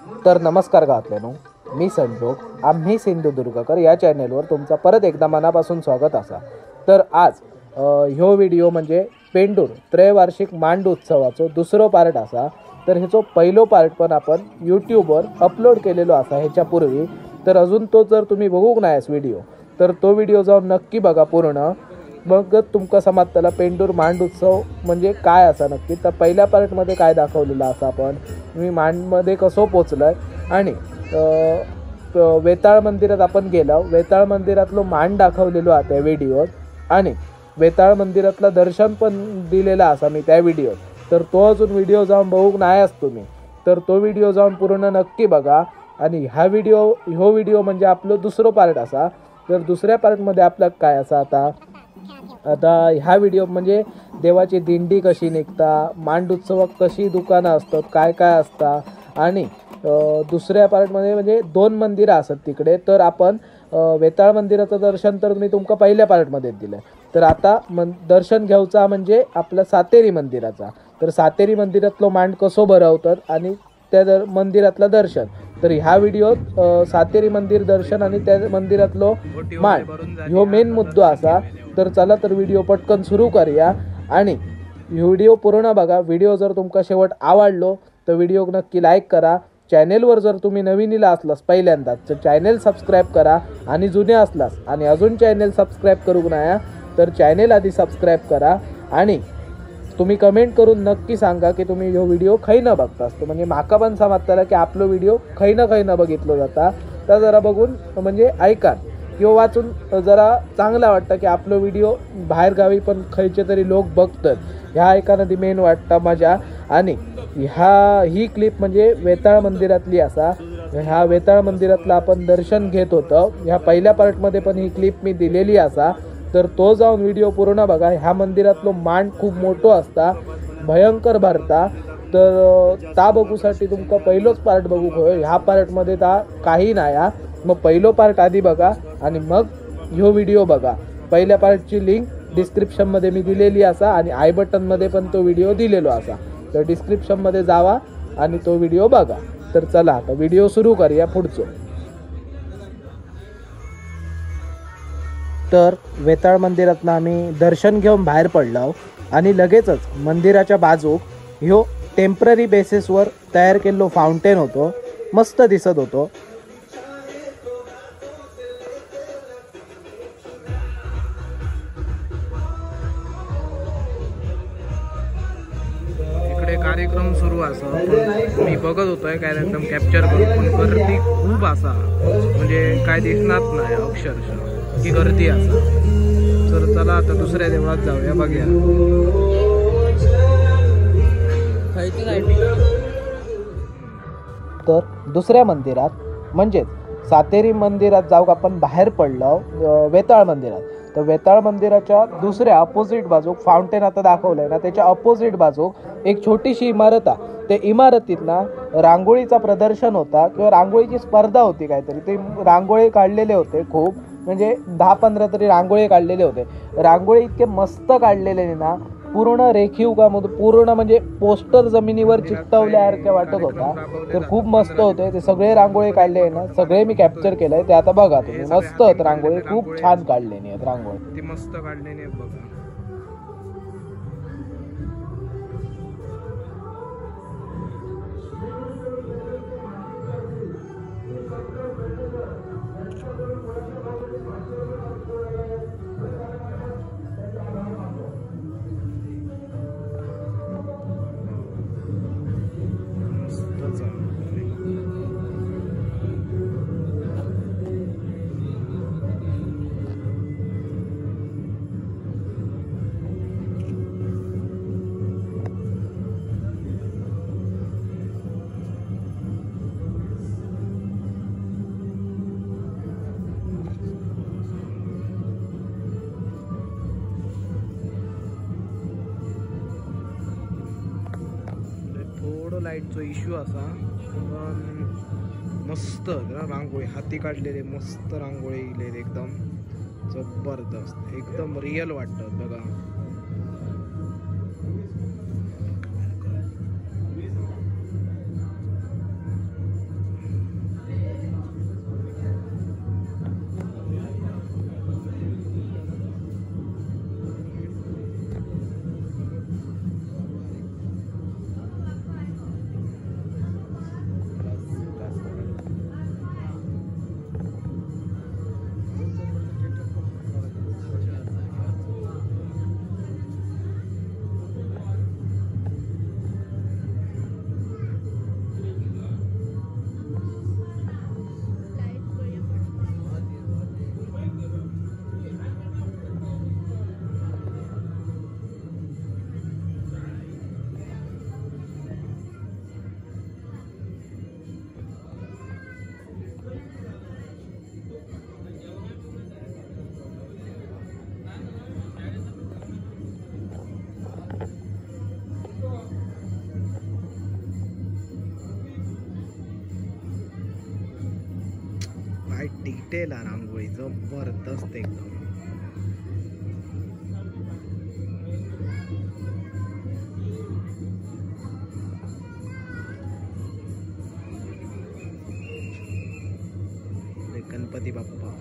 तर नमस्कार गावातल्यानो, मी संजोग आम्ही सिंधुदुर्गकर या चॅनेलवर तुमचा परत एकदा मनापासून स्वागत असा। तर आज ह्यो व्हिडिओ म्हणजे पेंडूर त्रैवार्षिक मांड उत्सवाचो दुसरो पार्ट असा। तर ह्याचो पहिलो पार्ट पण आपण यूट्यूबवर अपलोड केलेलो असा ह्याच्यापूर्वी। तर अजून तो जर तुम्ही बघूक नाहीस व्हिडिओ तर तो व्हिडिओ जाऊन नक्की बघा पूर्ण, मग तुमका समजतला पेंडूर मांड उत्सव म्हणजे काय असा नक्की। तर पहिल्या पार्टमध्ये काय दाखवलेलं असं आपण मी मांडमध्ये कसं पोचलोय आणि वेताळ मंदिरात आपण गेलो, वेताळ मंदिरातलो मांड दाखवलेलो आहे त्या व्हिडिओत आणि वेताळ मंदिरातलं दर्शन पण दिलेला असा मी त्या व्हिडिओत। तर तो अजून व्हिडिओ जाऊन बघूक नाहीस तुम्ही तर तो व्हिडिओ जाऊन पूर्ण नक्की बघा। आणि ह्यो व्हिडिओ म्हणजे आपलं दुसरो पार्ट असा। तर दुसऱ्या पार्टमध्ये आपलं काय असा आता ह्या व्हिडिओ म्हणजे देवाची दिंडी कशी निघता, मांड उत्सवात कशी दुकानं असतात, काय काय असता आणि दुसऱ्या पार्टमध्ये म्हणजे 2 मंदिरं असतात तिकडे। तर आपण वेताळ मंदिराचं दर्शन तर मी तुमका पहिल्या पार्टमध्ये दिलं। तर आता दर्शन घ्यायचा म्हणजे आपल्या सातेरी मंदिराचा। तर सातेरी मंदिरातलो मांड कसो भरवतात आणि त्या मंदिरातलं दर्शन। तर ह्या व्हिडिओत सातेरी मंदिर दर्शन आणि त्या मंदिरातलो मांड ह्यो मेन मुद्दो असा। तर चला तर व्हिडिओ पटकन सुरू करूया आणि व्हिडिओ पूर्ण बघा। व्हिडिओ जर तुमका शेवट आवडलो तर व्हिडिओ नक्की लाईक करा। चॅनेलवर जर तुम्ही नवीनला असलास पहिल्यांदाच तर चॅनेल सबस्क्राईब करा आणि जुने असलास आणि अजून चॅनेल सबस्क्राईब करूक नाही तर चॅनेल आधी सबस्क्राईब करा आणि तुम्ही कमेंट करून नक्की सांगा की तुम्ही ह्यो व्हिडिओ खै न बघतास। तो म्हणजे माका पण समजतला की आपलो व्हिडिओ खै न बघितलो जाता। तर जरा बघून म्हणजे ऐका किंवा वाचून जरा चांगला वाटतं की आपलो व्हिडिओ बाहेर गावी पण खयचे तरी लोक बघतात, ह्या ऐकानं ती मेन वाटतं मजा। आणि ही क्लिप म्हणजे वेताळ मंदिरातली असा। ह्या वेताळ मंदिरातलं आपण दर्शन घेत होतो। ह्या पहिल्या पार्टमध्ये पण ही क्लिप मी दिलेली असा। तर तो जाऊन व्हिडिओ पूर्ण बघा। ह्या मंदिरातलो मांड खूप मोठो असता, भयंकर भरता। तर ता बघूसाठी तुमका पहिलोच पार्ट बघू होय, ह्या पार्टमध्ये ता काही नाही। मग पहिलो पार्ट आधी बघा आणि मग ह्यो व्हिडिओ बघा। पहिल्या पार्टची लिंक डिस्क्रिप्शनमध्ये मी दिलेली असा आणि आय बटनमध्ये पण तो व्हिडिओ दिलेलो असा। तर डिस्क्रिप्शनमध्ये जावा आणि तो व्हिडिओ बघा। तर चला आता व्हिडिओ सुरू करूया पुढचं। तर वेताळ मंदिरातनं आम्ही दर्शन घेऊन बाहेर पडलो आणि लगेचच मंदिराच्या बाजूक ह्यो टेम्पररी बेसिसवर तयार केलेलो फाउंटेन होतो, मस्त दिसत होतो। इकडे कार्यक्रम सुरू असा, मी बघत होतोय कार्यक्रम कॅप्चर करून, पण गर्दी खूप असा म्हणजे काय दिसणार नाही अक्षरशः की गर्दी असा। तर चला आता दुसऱ्या देवळात जाऊया बघूया। तर दुसऱ्या मंदिरात म्हणजेच सातेरी मंदिरात जाऊक आपण बाहेर पडलो वेताळ मंदिरात। तर वेताळ मंदिराच्या दुसऱ्या अपोजिट बाजूक फाउंटेन आता दाखवलंय ना, त्याच्या अपोजिट बाजूक एक छोटीशी इमारत आहे। त्या इमारतीत ना रांगोळीचा प्रदर्शन होता किंवा रांगोळीची स्पर्धा होती काहीतरी। ते रांगोळी काढलेले होते खूप, म्हणजे 10-15 तरी रांगोळी काढलेले होते। रांगोळी इतके मस्त काढलेले ना, पूर्ण रेखीव काम होतं, पूर्ण म्हणजे पोस्टर जमिनीवर चिकटवल्यासारखे वाटत होता। तर खूप मस्त होते ते सगळे रांगोळी काढले ना, सगळे मी कॅप्चर केलंय। ते आता बघा तुम्ही, मस्त आहेत रांगोळी, खूप छान काढलेली आहेत रांगोळी, ती मस्त काढलेली आहेत बघा। लाईटचा इश्यू असा, पण मस्त रांगोळी हाती काढलेले, मस्त रांगोळी इलेले, एकदम जबरदस्त, एकदम रिअल वाटतात बघा। काय डिटेल आहे रांगोळी, जबरदस्त एकदम. गणपती बाप्पा.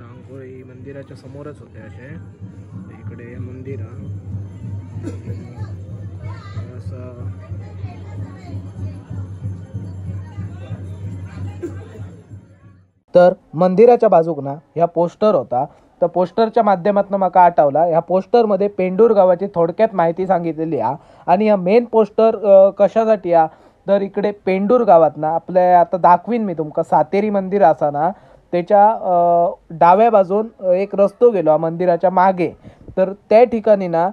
रांगोळी मंदिराच्या समोरच होते असे. इकडे मंदिर असं तर मंदिराच्या बाजूक ना ह्या पोस्टर होता. तर पोस्टरच्या माध्यमातून माका आठवला, ह्या पोस्टरमध्ये पेंडूर गावाची थोडक्यात माहिती सांगितलेली आहे. आणि ह्या मेन पोस्टर कशासाठी आहे तर इकडे पेंडूर गावात ना आपल्या आता दाखवीन मी तुमका, सातेरी मंदिर असा ना त्याच्या डाव्या बाजून एक रस्तो गेलो मंदिराच्या मागे. तर त्या ठिकाणी ना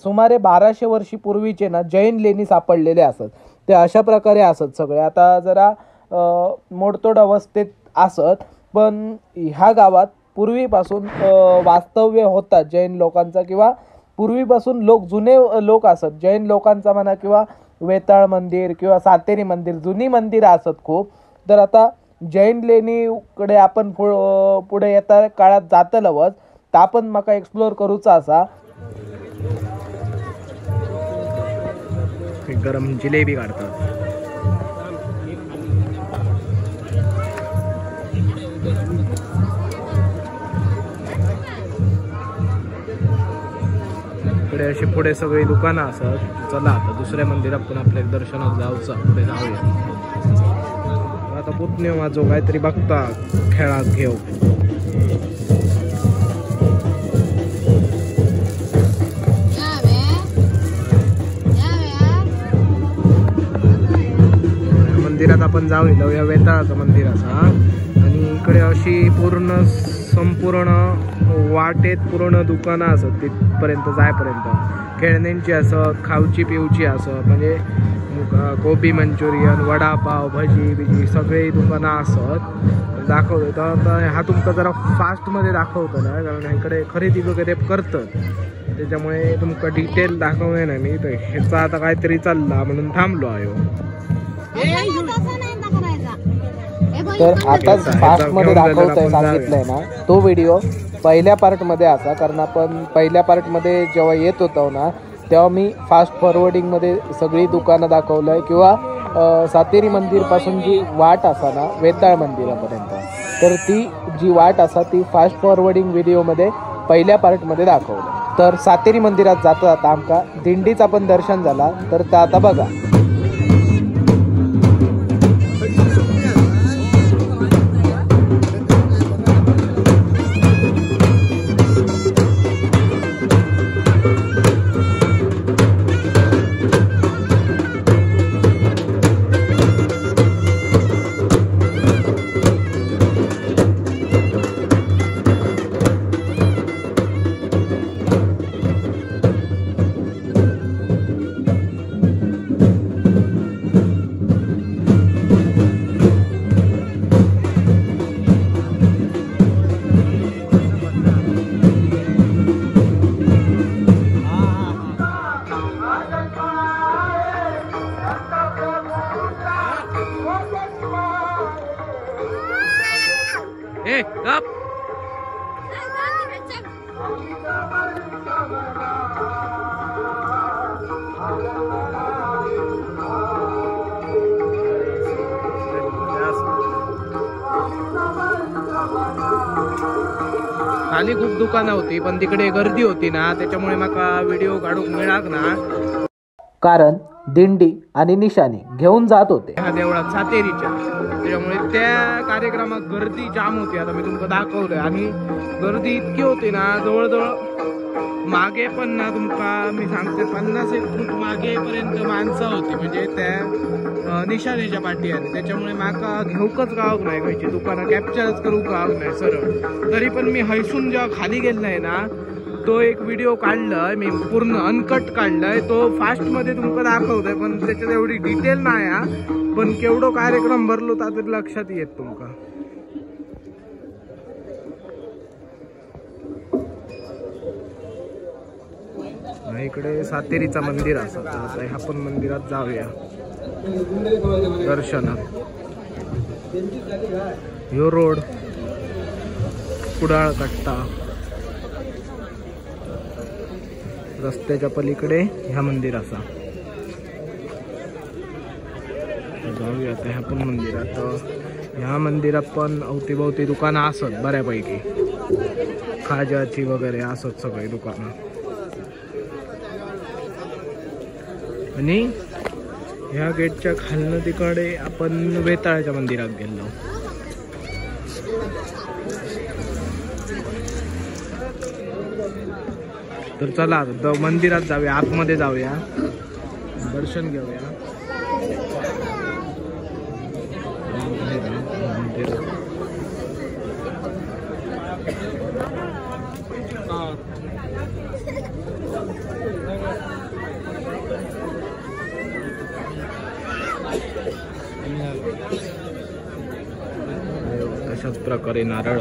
सुमारे 1200 वर्षी पूर्वीचे ना जैन लेणी सापडलेले असत. ते अशा प्रकारे असत सगळे. आता जरा मोडतोड अवस्थेत असत, पण ह्या गावात पूर्वीपासून वास्तव्य होता जैन लोकांचा, किंवा पूर्वीपासून जुने लोक असत जैन लोकांचा म्हणा, किंवा वेताळ मंदिर किंवा सातेरी मंदिर, जुनी मंदिरं असत खूप. तर आता जैन लेणीकडे आपण पुढे येता काळात जातलवच, तर आपण माका एक्सप्लोर करूचा असा. गरम जिलेबी काढतात. इकडे अशी पुढे सगळी दुकानं असत. चला आता दुसऱ्या मंदिरात पण आपल्या दर्शनात जाऊचा, पुढे जाऊया. आता पुतण्य माझो काहीतरी बघता खेळात घेऊ. मंदिरात आपण जाऊया, वेताळाचं मंदिर असा. आणि इकडे अशी संपूर्ण वाटेत पूर्ण दुकानं असत तिथपर्यंत जायपर्यंत. खेळण्यांची असत, खाऊची पिऊची असत, म्हणजे गोबी मंचुरियन, वडापाव, भजी बिजी सगळी दुकानं असत. दाखवतो तर हा तुमका जरा फास्टमध्ये दाखवतो ना, कारण इकडे खरेदी वगैरे करतात, त्याच्यामुळे तुमका डिटेल दाखवणे ना मी. तर ह्याचा आता काहीतरी चालला म्हणून थांबलो आहे. तर आता फास्ट मध्ये दाखवतोय सांगितलंय ना, तो व्हिडिओ पहिल्या पार्टमध्ये असा. कारण आपण पहिल्या पार्टमध्ये जेव्हा येत होतो ना, तेव्हा मी फास्ट फॉरवर्डिंग मध्ये सगळी दुकानं दाखवलंय, किंवा सातेरी मंदिर पासून जी वाट असा ना वेताळ मंदिरापर्यंत, तर ती जी वाट असा ती फास्ट फॉरवर्डिंग व्हिडिओमध्ये पहिल्या पार्टमध्ये दाखवलं. तर सातेरी मंदिरात जाता जाता आमका दिंडीचा पण दर्शन झाला. तर ते आता बघा. खाली खूप दुकानं होती, पण तिकडे गर्दी होती ना, त्याच्यामुळे माका व्हिडिओ काढूक मिळाक ना. कारण दिंडी आणि निशाणी घेऊन जात होते ह्या देवळात सातेरीच्या, त्याच्यामुळे त्या कार्यक्रमात गर्दी जाम होती. आता मी तुमका दाखवलंय. आणि गर्दी इतकी होती ना, जवळजवळ मागे पण ना तुमका मी सांगते 50-1 फूट मागेपर्यंत माणसं होती, म्हणजे त्या निशाणीच्या पाठी आली. त्याच्यामुळे माका घेऊकच गावक नाही, खायची दुकानं कॅप्चरच करू गावक नाही सरळ. तरी पण मी हैसून जेव्हा खाली गेलाय ना, तो एक व्हिडिओ काढलाय मी, पूर्ण अनकट काढलाय. तो फास्टमध्ये तुमका दाखवतोय, पण त्याच्यात एवढी डिटेल नाही. पण केवढो कार्यक्रम भरलो तर लक्षात येत तुमका. इकडे सातेरीचा मंदिर असा, तर आता ह्या पण मंदिरात जाऊया दर्शनात. ह्यो रोड कुडाळ कट्टा, रस्त्याच्या पलीकडे ह्या मंदिर असा. जाऊया आता ह्या पण मंदिरात. ह्या मंदिरात पण अवतीभोवती दुकानं असत बऱ्यापैकी, खाज्याची वगैरे असत सगळी दुकानं. आणि ह्या गेटच्या खालनं तिकडे आपण वेताळाच्या मंदिरात गेलो. तर चला मंदिरात जाऊया, आतमध्ये जाऊया, दर्शन घेऊया. तशाच प्रकारे नारळ.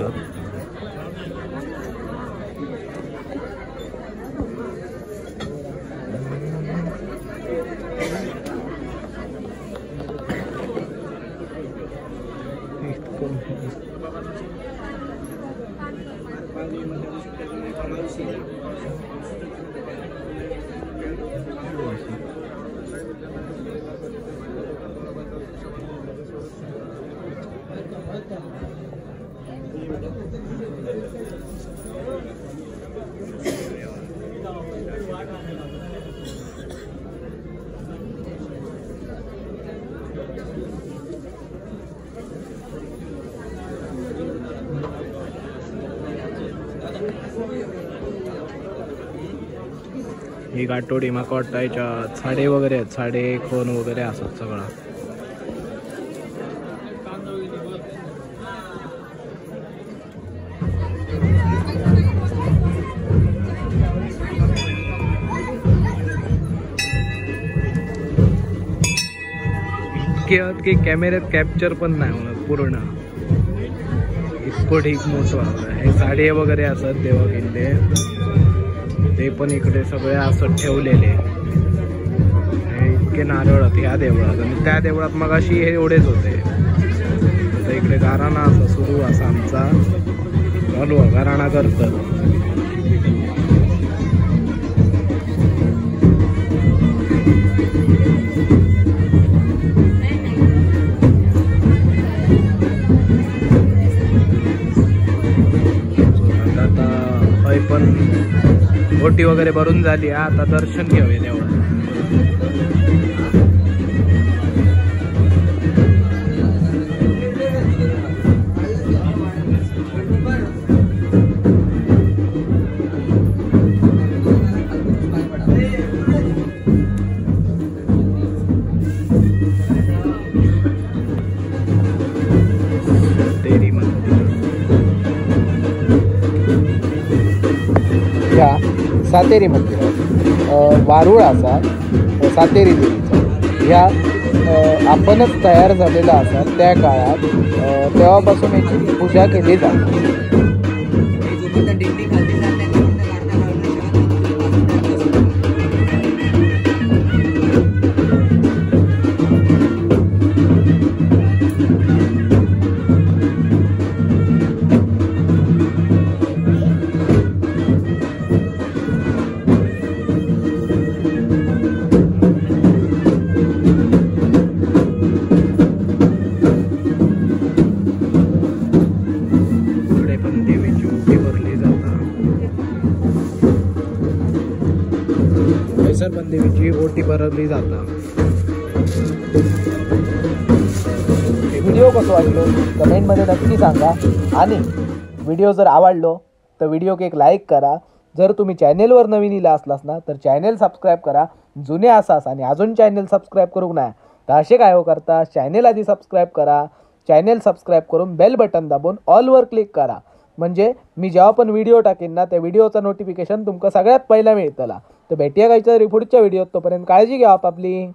ही गाठोडी म्हाका वाटतं याच्यात साडे वगैरे आहेत, साडे खोन वगैरे असत सगळं. की कॅमेऱ्यात कॅप्चर पण नाही होणार पूर्ण, इतकं ठीक मोठं. हे साडे वगैरे असत देवा किल्ले, ते पण इकडे सगळे असं ठेवलेले. हे इतके नारळ ह्या देवळात, आणि त्या देवळात मग अशी हे एवढेच होते. तर इकडे गाराणा असं सुरू असा आमचा चालू आहे, गाराणा करतात. पण ओटी वगैरे भरून झाली, आता दर्शन घेऊया देवळात. सातेरी मंदिर वारुळ असा सातेरी देवीचा, ह्या आपणच तयार झालेला असा त्या काळात. तेव्हापासून याची पूजा केली जाते. पण देवीची ओटी भरवली जातात. व्हिडिओ कसं वाटलो कमेंटमध्ये नक्की सांगा, आणि व्हिडिओ जर आवडलो तर व्हिडिओ एक लाईक करा. जर तुम्ही चॅनेलवर नवीन इला असलास ना तर चॅनेल सबस्क्राईब करा. जुने असास आणि अजून चॅनेल सबस्क्राईब करूक नाही तर असे काय हो करता, चॅनेल आधी सबस्क्राईब करा. चॅनेल सबस्क्राईब करून बेल बटन दाबून ऑलवर क्लिक करा, म्हणजे मी जेव्हा पण व्हिडिओ टाकेन ना त्या व्हिडिओचा नोटिफिकेशन तुमका सगळ्यात पहिला मिळतला. तर भेटूया काहीतरी पुढच्या व्हिडिओत, तोपर्यंत काळजी घ्या आपली.